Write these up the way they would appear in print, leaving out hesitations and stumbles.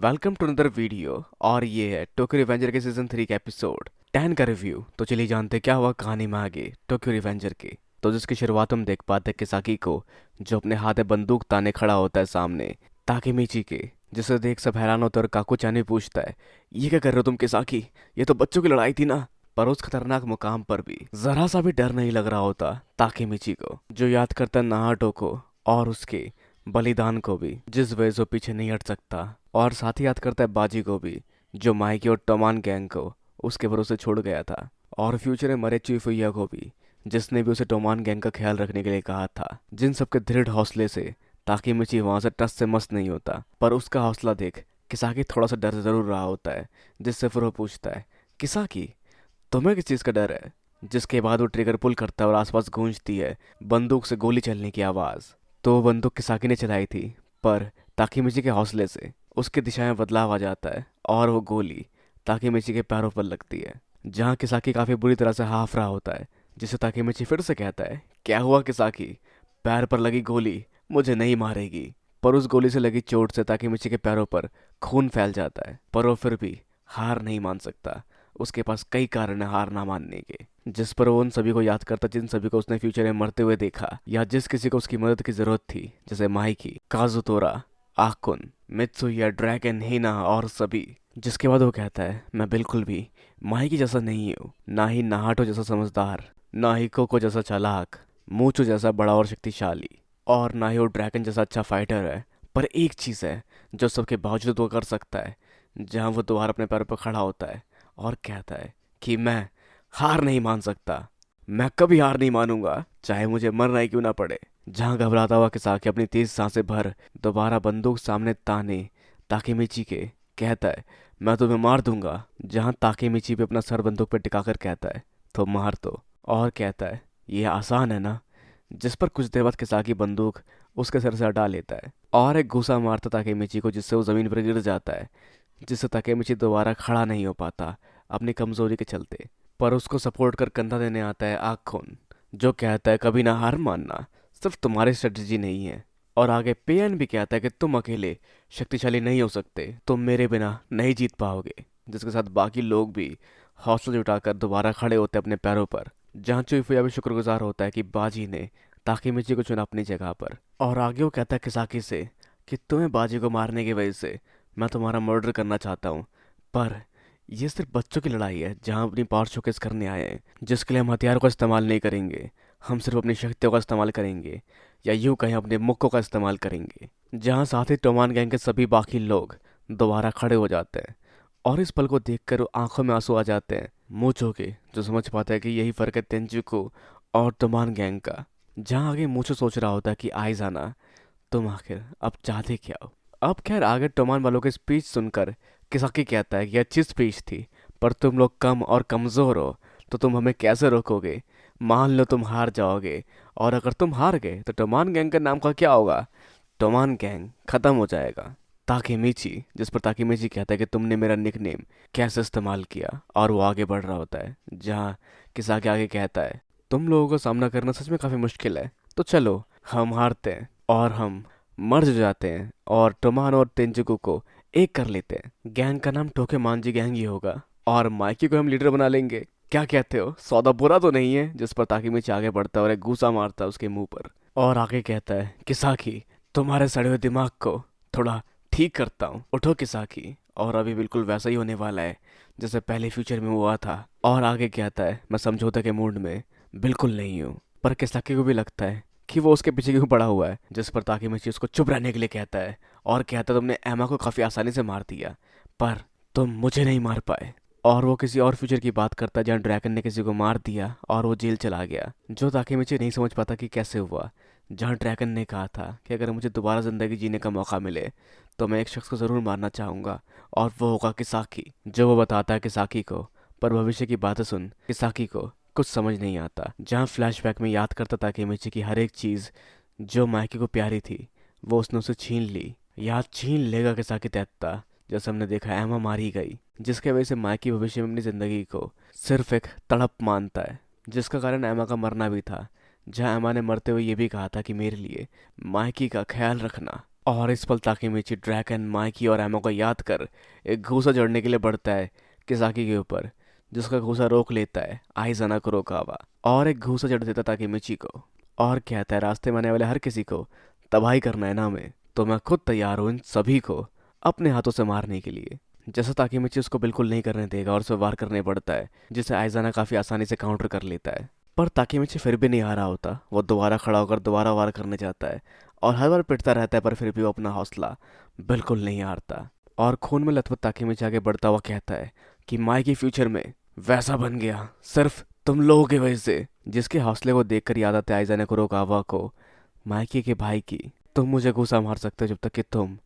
Welcome to another video. और ये है टोक्यो रिवेंजर के सीजन 3 का एपिसोड 10 का रिव्यू। तो चलिए जानते क्या हुआ कहानी में आगे टोक्यो रिवेंजर के। तो जिसकी शुरुआत हम देख पाते हैं किसाकी को, जो अपने हाथ में बंदूक ताने खड़ा होता है सामने ताकेमीची के, जिसे देख सब हैरान होते हैं और काकू चान भी पूछता है, ये क्या कर रहे हो तुम किसाकी, ये तो बच्चों की लड़ाई थी ना। पर उस खतरनाक मुकाम पर भी जरा सा भी डर नहीं लग रहा होता ताकेमीची को, जो याद करता है नाहाटो को और उसके बलिदान को भी, जिस वजह से वो पीछे नहीं हट सकता। और साथ ही याद करता है बाजी को भी, जो माइकी और टोमान गैंग को उसके भरोसे छोड़ गया था। और फ्यूचर में मरे चुईफुइया को भी, जिसने भी उसे टोमान गैंग का ख्याल रखने के लिए कहा था। जिन सबके दृढ़ हौसले से ताकेमीची वहां से टस से मस नहीं होता, पर उसका हौसला देख किसाकी थोड़ा सा डर जरूर रहा होता है। जिससे फिर वो पूछता है, किसाकी तुम्हें किस चीज़ का डर है। जिसके बाद वो ट्रिगर पुल करता है और आसपास गूंजती है बंदूक से गोली चलने की आवाज़। तो वो बंदूक किसाकी ने चलाई थी, पर ताकेमीची के हौसले से उसकी दिशा में बदलाव आ जाता है और वो गोली ताकेमीची के पैरों पर लगती है, जहाँ किसाकी काफ़ी बुरी तरह से हाफ रहा होता है। जिसे ताकेमीची फिर से कहता है, क्या हुआ किसाकी, पैर पर लगी गोली मुझे नहीं मारेगी। पर उस गोली से लगी चोट से ताकेमीची के पैरों पर खून फैल जाता है, पर वो फिर भी हार नहीं मान सकता। उसके पास कई कारण है हार ना मानने के, जिस पर वो उन सभी को याद करता जिन सभी को उसने फ्यूचर में मरते हुए देखा, या जिस किसी को उसकी मदद की जरूरत थी, जैसे माइकी, काजुतोरा, आकुन, मित्सुया, ड्रैगन, हिना और सभी। जिसके बाद वो कहता है, मैं बिल्कुल भी माइकी जैसा नहीं हूँ, ना ही नाहाटो जैसा समझदार, ना ही कोको जैसा चालाक, मूचो जैसा बड़ा और शक्तिशाली, और ना ही वो ड्रैगन जैसा अच्छा फाइटर है। पर एक चीज़ है जो सबके बावजूद वो कर सकता है, जहाँ वो दोबारा अपने पैरों पर खड़ा होता है और कहता है कि मैं हार नहीं मान सकता, मैं कभी हार नहीं मानूंगा, चाहे मुझे मरना ही क्यों ना पड़े। जहां घबराता हुआ किसाकी अपनी तेज सांसें भर दोबारा बंदूक सामने ताने ताकेमीची के कहता है, मैं तुम्हें मार दूंगा। जहां ताकेमीची भी अपना सर बंदूक पर टिकाकर कहता है, तो मार दो। और कहता है, ये आसान है ना। जिस पर कुछ देर बाद किसाकी बंदूक उसके सर से हटा लेता है और एक घूसा मारता ताकेमीची को, जिससे वो जमीन पर गिर जाता है। जिससे ताकेमीची दोबारा खड़ा नहीं हो पाता अपनी कमजोरी के चलते। पर उसको सपोर्ट कर कंधा देने आता है आखुन, जो कहता है कभी ना हार मानना सिर्फ तुम्हारी स्ट्रेटजी नहीं है। और आगे पेयन भी कहता है कि तुम अकेले शक्तिशाली नहीं हो सकते, तुम मेरे बिना नहीं जीत पाओगे। जिसके साथ बाकी लोग भी हौसला जुटाकर दोबारा खड़े होते हैं अपने पैरों पर। जहाँ चुईफुया भी शुक्रगुजार होता है कि बाजी ने ताकेमीची को चुना अपनी जगह पर। और आगे वो कहता है किसाकी से कि तुम्हें बाजी को मारने की वजह से मैं तुम्हारा मर्डर करना चाहता हूँ, पर ये सिर्फ बच्चों की लड़ाई है जहाँ अपनी पावर शोकेस करने आए हैं, जिसके लिए हम हथियारों का इस्तेमाल नहीं करेंगे। हम सिर्फ अपनी शक्तियों का इस्तेमाल करेंगे, या यूँ कहें अपने मुक्कों का इस्तेमाल करेंगे। जहाँ साथ ही टोमान गैंग के सभी बाकी लोग दोबारा खड़े हो जाते हैं। और इस पल को देखकर आंखों में आंसू आ जाते हैं मूचो के, जो समझ पाता है कि यही फर्क है तेंजुको और टोमान गैंग का। जहाँ आगे मूचो सोच रहा होता है कि आई जाना, तुम आखिर अब चाहते क्या हो। अब खैर आगे टोमान वालों की स्पीच सुनकर किसाकी कहता है कि अच्छी स्पीच थी, पर तुम लोग कम और कमज़ोर हो, तो तुम हमें कैसे रोकोगे। मान लो तुम हार जाओगे, और अगर तुम हार गए तो टोमान गैंग का नाम का क्या होगा। टोमान गैंग खत्म हो जाएगा। ताकेमीची, जिस पर ताकेमीची कहता है कि तुमने मेरा निकनेम कैसे इस्तेमाल किया, और वो आगे बढ़ रहा होता है। जहाँ किसाकी आगे कहता है, तुम लोगों का सामना करना सच में काफ़ी मुश्किल है, तो चलो हम हारते हैं और हम मर्ज जाते हैं और टोमान और तेंजुको को एक कर लेते हैं। गैंग का नाम टोके मांजी गैंग ही होगा, और माइकी को हम लीडर बना लेंगे। क्या कहते हो, सौदा बुरा तो नहीं है। जिस पर ताकेमीची आगे बढ़ता है और एक घूसा मारता है उसके मुंह पर, और आगे कहता है, किसाकी तुम्हारे सड़े हुए दिमाग को थोड़ा ठीक करता हूँ, उठो किसाकी। और अभी बिल्कुल वैसा ही होने वाला है जैसे पहले फ्यूचर में हुआ था। और आगे कहता है, मैं समझौते के मूड में बिल्कुल नहीं हूँ। पर किसाकी को भी लगता है कि वो उसके पीछे क्यों पड़ा हुआ है। जिस पर ताकेमीची उसको चुप रहने के लिए कहता है और कहता है, तुमने एमा को काफ़ी आसानी से मार दिया, पर तुम मुझे नहीं मार पाए। और वो किसी और फ्यूचर की बात करता है जहाँ ड्रैगन ने किसी को मार दिया और वो जेल चला गया, जो ताकेमीची नहीं समझ पाता कि कैसे हुआ। जहाँ ड्रैगन ने कहा था कि अगर मुझे दोबारा ज़िंदगी जीने का मौका मिले तो मैं एक शख्स को ज़रूर मारना चाहूँगा, और वो होगा किसाकी। जो वो बताता है किसाकी को, पर भविष्य की बातें सुन किसाकी को कुछ समझ नहीं आता। जहाँ फ्लैशबैक में याद करता था कि मिची की हर एक चीज़ जो माइकी को प्यारी थी वो उसने उसे छीन ली। याद छीन लेगा किसाकी तैत्ता, जैसे हमने देखा एमा मारी गई, जिसके वजह से माइकी भविष्य में अपनी ज़िंदगी को सिर्फ एक तड़प मानता है, जिसका कारण एमा का मरना भी था। जहाँ एमा ने मरते हुए ये भी कहा था कि मेरे लिए माइकी का ख्याल रखना। और इस पल ताकेमिची ड्रैगन माइकी और एमा को याद कर एक घूसा जड़ने के लिए बढ़ता है किसाकी के ऊपर, जिसका घूसा रोक लेता है आइज़ाना कुरोकावा और एक घूसा जड़ देता ताकेमिची को और कहता है रास्ते में आने वाले हर किसी को तबाही करना है ना मैं, तो मैं खुद तैयार हूँ इन सभी को अपने हाथों से मारने के लिए। जैसा ताकेमिची उसको बिल्कुल नहीं करने देगा और उसे वार करने पड़ता है, जिसे आइज़ाना काफ़ी आसानी से काउंटर कर लेता है। पर ताकेमिची फिर भी नहीं हारा होता, वो दोबारा खड़ा होकर दोबारा वार करने जाता है और हर बार पिटता रहता है, पर फिर भी वो अपना हौसला बिल्कुल नहीं हारता। और खून में लथपथ ताकेमिची आगे बढ़ता हुआ कहता है कि माइकी फ्यूचर में वैसा बन गया सिर्फ तुम लोगों की वजह से, जिसके हौसले को देखकर याद आता है आइज़ाना कुरोकावा को माइकी के भाई की। तुम मुझे गुस्सा मार सकते हो जब तक कि तुम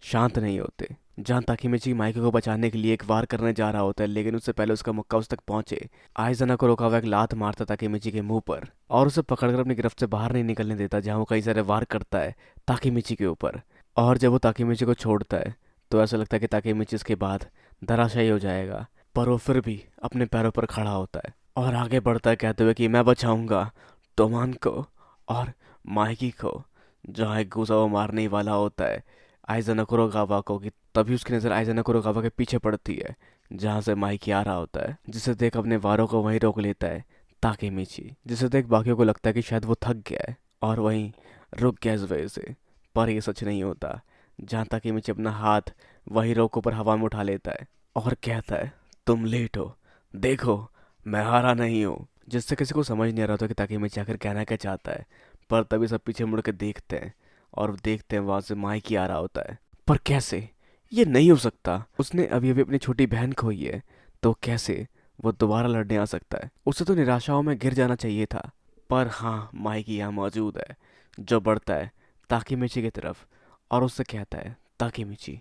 शांत नहीं होते। जहाँ ताकेमिची माइकी को बचाने के लिए एक वार करने जा रहा होता है, लेकिन उससे पहले उसका मुक्का उस तक पहुंचे आइज़ाना कुरोकावा एक लात मारता ताकेमिची के मुंह पर और उसे पकड़कर अपनी गिरफ्त से बाहर नहीं निकलने देता, जहाँ वो कई सारे वार करता है ताकेमिची के ऊपर। और जब वो ताकेमिची को छोड़ता है तो ऐसा लगता है कि ताकेमिची इसके बाद धराशायी हो जाएगा, पर वो फिर भी अपने पैरों पर खड़ा होता है और आगे बढ़ता है कहते हुए कि मैं बचाऊंगा तोमान को और माइकी को। जहाँ एक घूसा वो मारने ही वाला होता है आइज़ाना कुरोकावा को कि तभी उसकी नज़र आइज़ाना कुरोकावा के पीछे पड़ती है, जहाँ से माइकी आ रहा होता है, जिसे देख अपने वारों को वहीं रोक लेता है ताकेमिची, जिसे देख बाकियों को लगता है कि शायद वो थक गया है और वहीं रुक गया इस वजह से। पर ये सच नहीं होता। जहाँ ताकेमिची अपना हाथ वही रोक ऊपर हवा में उठा लेता है और कहता है तुम लेट हो, देखो मैं हारा नहीं हूँ, जिससे किसी को समझ नहीं आ रहा था कि ताकेमिची आखिर कहना क्या चाहता है। पर तभी सब पीछे मुड़ के देखते हैं और देखते हैं वहां से माइकी आ रहा होता है। पर कैसे? ये नहीं हो सकता, उसने अभी अभी अपनी छोटी बहन खोई है, तो कैसे वो दोबारा लड़ने आ सकता है? उसे तो निराशाओं में गिर जाना चाहिए था। पर हाँ, माइकी यहाँ मौजूद है, जो बढ़ता है ताकेमिची की तरफ और उससे कहता है ताकेमिची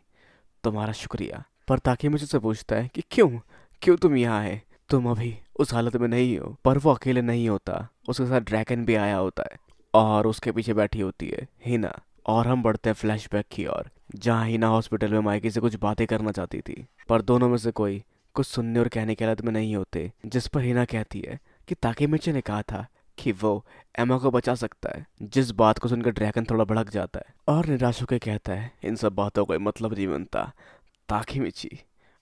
तुम्हारा शुक्रिया। पर ताकेमिची से पूछता है कि क्यों क्यों तुम यहाँ है, तुम अभी उस हालत में नहीं हो। पर वो अकेले नहीं होता, उसके साथ ड्रैगन भी आया होता है और उसके पीछे बैठी होती है हिना। और हम बढ़ते हैं फ्लैशबैक की ओर, जहाँ हिना हॉस्पिटल में माइकी से कुछ बातें करना चाहती थी, पर दोनों में से कोई कुछ सुनने और कहने की हालत में नहीं होते। जिस पर हिना कहती है कि ताकेमिची ने कहा था कि वो एमा को बचा सकता है, जिस बात को सुनकर ड्रैगन थोड़ा भड़क जाता है और निराश होकर कहता है इन सब बातों का मतलब नहीं बनता ताकेमिची।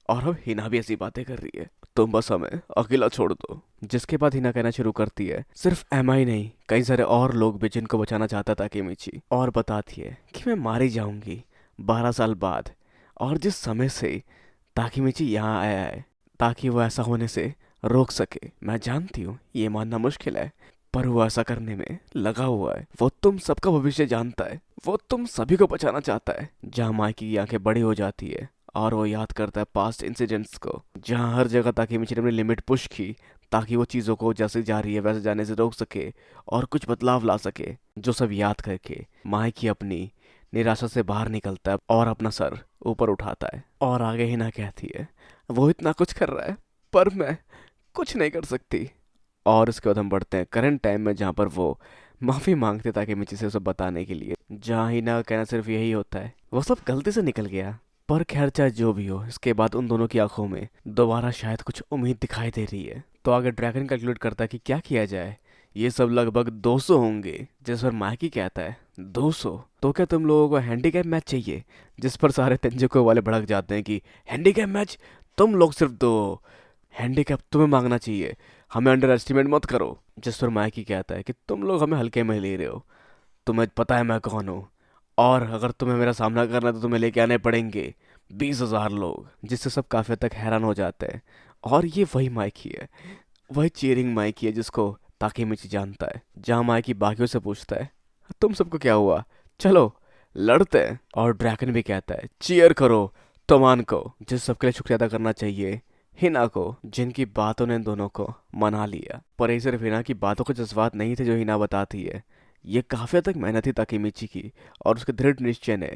और अब हिना भी ऐसी बातें कर रही है, तुम बस हमें अकेला छोड़ दो। जिसके बाद हिना कहना शुरू करती है सिर्फ एमा ही नहीं, कई सारे और लोग भी जिनको बचाना चाहता था ताकेमिची, और बताती है कि मैं मारी जाऊंगी 12 साल बाद। और जिस समय से ताकेमिची यहाँ आया है ताकि वो ऐसा होने से रोक सके, मैं जानती हूँ ये मानना मुश्किल है, पर वो ऐसा करने में लगा हुआ है। वो तुम सबका भविष्य जानता है, वो तुम सभी को बचाना चाहता है। जहाँ माइकी की आंखें बड़ी हो जाती है और वो याद करता है पास्ट इंसिडेंट्स को, जहाँ हर जगह ताकेमिची ने अपनी लिमिट पुश की ताकि वो चीज़ों को जैसे जा रही है वैसे जाने से रोक सके और कुछ बदलाव ला सके। जो सब याद करके माइकी अपनी निराशा से बाहर निकलता है और अपना सर ऊपर उठाता है और आगे ही ना कहती है वो इतना कुछ कर रहा है पर मैं कुछ नहीं कर सकती। और उसके बाद हम बढ़ते हैं करंट टाइम में, जहाँ पर वो माफ़ी मांगते ताकेमिची से उसे बताने के लिए, जहाँ हिना का कहना सिर्फ यही होता है वो सब गलती से निकल गया। पर खैर चाहे जो भी हो, इसके बाद उन दोनों की आंखों में दोबारा शायद कुछ उम्मीद दिखाई दे रही है। तो आगे ड्रैगन कैलकुलेट करता है कि क्या किया जाए। ये सब लगभग 200 होंगे, जिस पर माइकी कहता है 200? तो क्या तुम लोगों को हैंडीकैप मैच चाहिए? जिस पर सारे तेंजुको वाले भड़क जाते हैं कि हैंडीकैप मैच? तुम लोग सिर्फ दो, हैंडीकैप तुम्हें मांगना चाहिए, हमें अंडर एस्टिमेट मत करो। जिस पर माइकी कहता है कि तुम लोग हमें हल्के में ले रहे हो, तुम्हें पता है मैं कौन हूँ, और अगर तुम्हें मेरा सामना करना है तो तुम्हें लेके आने पड़ेंगे 20,000 लोग। जिससे सब काफी हद तक हैरान हो जाते हैं। और ये वही माइकी है, वही चीयरिंग माइकी है जिसको ताकेमिची जानता है। जहाँ माइकी बाकियों से पूछता है तुम सबको क्या हुआ, चलो लड़ते हैं। और ड्रैगन भी कहता है चीयर करो तोमान को, जिस सबके लिए शुक्रिया अदा करना चाहिए हिना को, जिनकी बातों ने इन दोनों को मना लिया। पर ये सिर्फ हिना की बातों के जज्बात नहीं थे जो हिना बताती है, ये काफी हद तक मेहनत थी ताकेमिची की और उसके दृढ़ निश्चय ने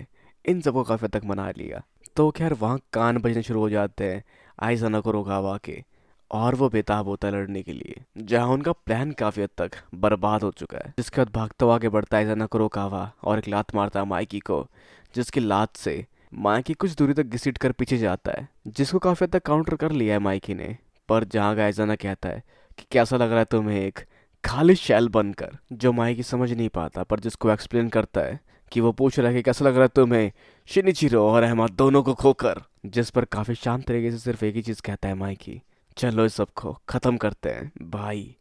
इन सबको काफी हद तक मना लिया। तो खैर वहाँ कान बजने शुरू हो जाते हैं आइज़ाना कुरोकावा के, और वो बेताब होता है लड़ने के लिए, जहाँ उनका प्लान काफी हद तक बर्बाद हो चुका है। जिसके बाद भागता हुआ आगे बढ़ता है आइज़ाना कुरोकावा और एक लात मारता है माइकी को, जिसकी लात से माइकी कुछ दूरी तक घसीट कर पीछे जाता है, जिसको काफी हद तक काउंटर कर लिया है माइकी ने। पर जहाँ आइज़ाना कहता है कि कैसा लग रहा है तुम्हें एक खाली शैल बनकर, जो माइकी समझ नहीं पाता पर जिसको एक्सप्लेन करता है कि वो पूछ रहा है कि कैसा लग रहा है तुम्हें शिनिचिरो और अहमद दोनों को खोकर, जिस पर काफी शांत तरीके से सिर्फ एक ही चीज कहता है माइकी, चलो इस सबको खत्म करते हैं भाई।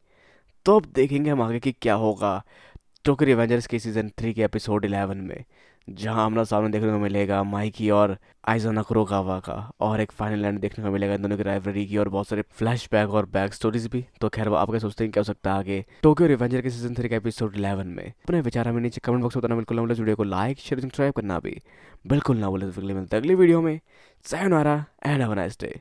तो अब देखेंगे हम आगे कि क्या होगा टोक्यो रिवेंजर्स के सीजन 3 के एपिसोड 11 में, जहां आमना सामने देखने को मिलेगा माइकी और आइज़ा कुरोकावा का, और एक फाइनल एंड देखने को मिलेगा इन दोनों की राइवलरी की, और बहुत सारे फ्लैशबैक और बैक स्टोरीज भी। तो खैर वो आप क्या सोचते हैं क्या हो सकता है आगे टोक्यो रिवेंजर के सीजन 3 के एपिसोड 11 में? अपने विचार हमें नीचे कमेंट बॉक्स में बताना बिल्कुल ना भूलें। इस वीडियो को लाइक शेयर सब्सक्राइब करना भी बिल्कुल ना भूलें। तो अगली मिलते हैं अगली वीडियो में। Sayonara and have a nice day.